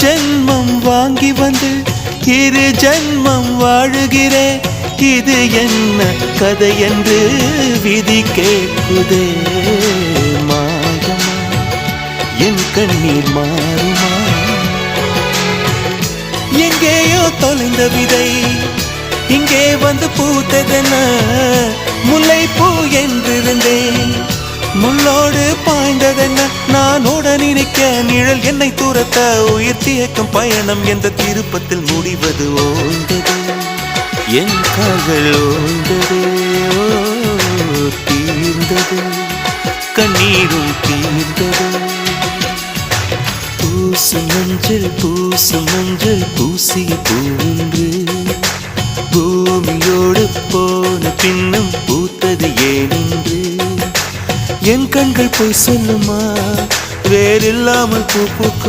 ஜென்மம் வாங்கி வந்து இரு ஜென்மம் வாழுகிறேன். இது என்ன கதை என்று விதி கேட்குதே. மாயமா என் கண்ணீர் மாறுமா? எங்கேயோ தொலைந்த விதை இங்கே வந்து பூத்ததென முல்லை பூ என்றிருந்தேன். முள்ளோடு பாய்ந்ததென்ன நான் உடன் நிற்க நிழல் என்னை தூரத்த உயிர் தியக்கும் பயணம் என்ற திருப்பத்தில் முடிவது ஓய்ந்தது. என் கால்கள் ஓய்ந்தது, தீர்ந்தது, கண்ணீரும் தீர்ந்தது. பூசும் மஞ்சள் பூசிய பூன்று பூமியோடு போன பின்னும் பூத்தது ஏனென்று என் கண்கள் போய் சொல்லுமா? வேறில்லாமல் பூ பூக்கும்